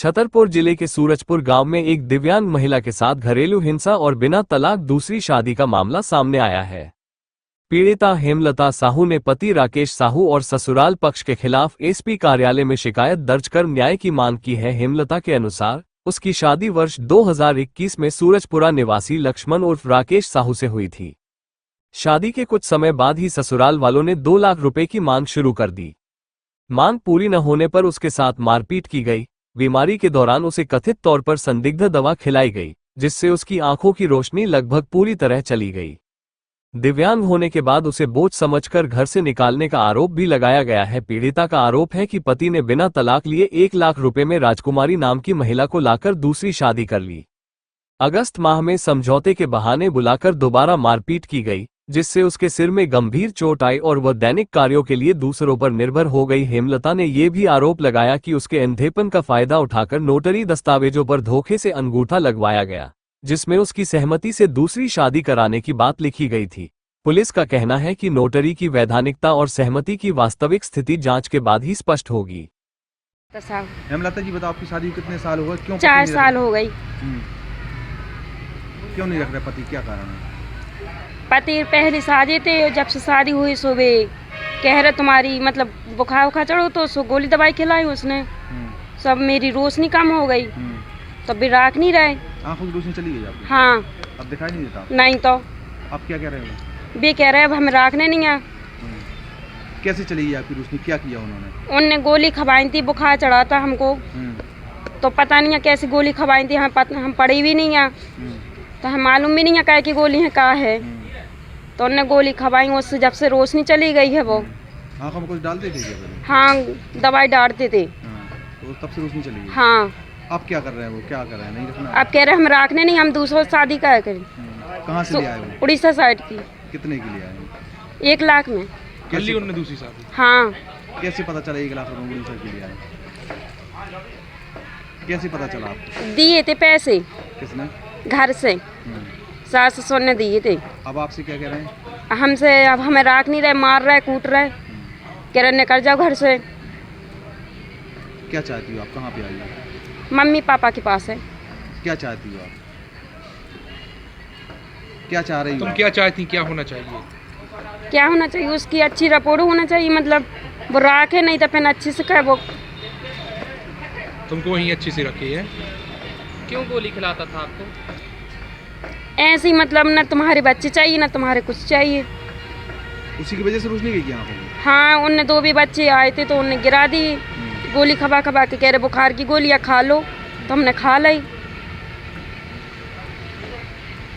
छतरपुर जिले के सूरजपुर गांव में एक दिव्यांग महिला के साथ घरेलू हिंसा और बिना तलाक दूसरी शादी का मामला सामने आया है। पीड़िता हेमलता साहू ने पति राकेश साहू और ससुराल पक्ष के खिलाफ एसपी कार्यालय में शिकायत दर्ज कर न्याय की मांग की है। हेमलता के अनुसार उसकी शादी वर्ष 2021 में सूरजपुरा निवासी लक्ष्मण उर्फ राकेश साहू से हुई थी। शादी के कुछ समय बाद ही ससुराल वालों ने 2 लाख रुपए की मांग शुरू कर दी। मांग पूरी न होने पर उसके साथ मारपीट की गई। बीमारी के दौरान उसे कथित तौर पर संदिग्ध दवा खिलाई गई, जिससे उसकी आंखों की रोशनी लगभग पूरी तरह चली गई। दिव्यांग होने के बाद उसे बोझ समझकर घर से निकालने का आरोप भी लगाया गया है। पीड़िता का आरोप है कि पति ने बिना तलाक लिए 1 लाख रुपए में राजकुमारी नाम की महिला को लाकर दूसरी शादी कर ली। अगस्त माह में समझौते के बहाने बुलाकर दोबारा मारपीट की गई, जिससे उसके सिर में गंभीर चोट आई और वह दैनिक कार्यों के लिए दूसरों पर निर्भर हो गई। हेमलता ने यह भी आरोप लगाया कि उसके अंधेपन का फायदा उठाकर नोटरी दस्तावेजों पर धोखे से अंगूठा लगवाया गया, जिसमें उसकी सहमति से दूसरी शादी कराने की बात लिखी गई थी। पुलिस का कहना है कि नोटरी की वैधानिकता और सहमति की वास्तविक स्थिति जांच के बाद ही स्पष्ट होगी। हेमलता जी बताओ, आपकी शादी कितने साल हो गए? क्यों 4 साल हो गई। क्यों नहीं रख रहे पति, क्या कारण है? पति पहली शादी थे, जब से शादी हुई सुबह कह रहे तुम्हारी मतलब बुखार उखार चढ़ो तो सो गोली दवाई खिलाई उसने। सब मेरी रोशनी कम हो गई, तब भी राख नहीं रहे। आंखों की रोशनी चली गई आपकी? हाँ। अब दिखाई नहीं देता? नहीं। तो आप क्या कह रहे हो? भी कह रहे अब हमें राखने नहीं है। कैसे चली गई आपकी रोशनी? क्या किया उन्होंने? उनने गोली खवाई थी, बुखार चढ़ा था हमको, तो पता नहीं है कैसी गोली खवाई थी। हम पढ़ी भी नहीं है, तो हम मालूम भी नहीं है क्या की गोली है क्या है। तो उन्होंने गोली खवाई, उससे जब से रोशनी चली गई है। वो आंखों में कुछ डालते थे क्या पहले? हाँ, दवाई डालते थे। तो तब से रोशनी चली गई? हाँ। अब क्या कर रहे हैं वो, क्या कर रहे हैं? नहीं रखना? अब कह रहे हम रखने नहीं, हम दूसरों शादी क्या करें। कहाँ से ले आए वो? उड़ीसा साइड की। कितने के लिए आए? 1 लाख में। कैसे उन्होंने दूसरी शादी? हाँ। कैसे पता चला 1 लाख रुपए उड़ीसा के लिए आए? कैसे पता चला आपको? दिए थे पैसे। किसने? घर से सास ससुर ने दिए थे। अब आपसे क्या कह रहे हैं? हमसे अब हमें राख नहीं रहे, मार रहे, कूट रहे, कह रहे निकल जाओ घर से। क्या चाहती हो आप? कहाँ पे आई हो? मम्मी पापा के पास है। क्या चाहती हो आप? क्या चाह रही हो? तुम क्या चाहती, क्या होना चाहिए? क्या होना चाहिए? उसकी अच्छी रिपोर्ट होना चाहिए, मतलब वो राखे, नहीं तो फिर अच्छी से कहे वो। तुमको वहीं अच्छी से रखी है? क्यों गोली खिलाता था आपको? ऐसे ही, मतलब न तुम्हारे बच्चे चाहिए न तुम्हारे कुछ चाहिए। उसी की वजह से रोशनी गई क्या आंखों में? हाँ, उनने 2 भी बच्चे आए थे तो उनने गिरा दी गोली खबा खबा के, कह रहे बुखार की गोलियाँ खा लो, तो हमने खा ली।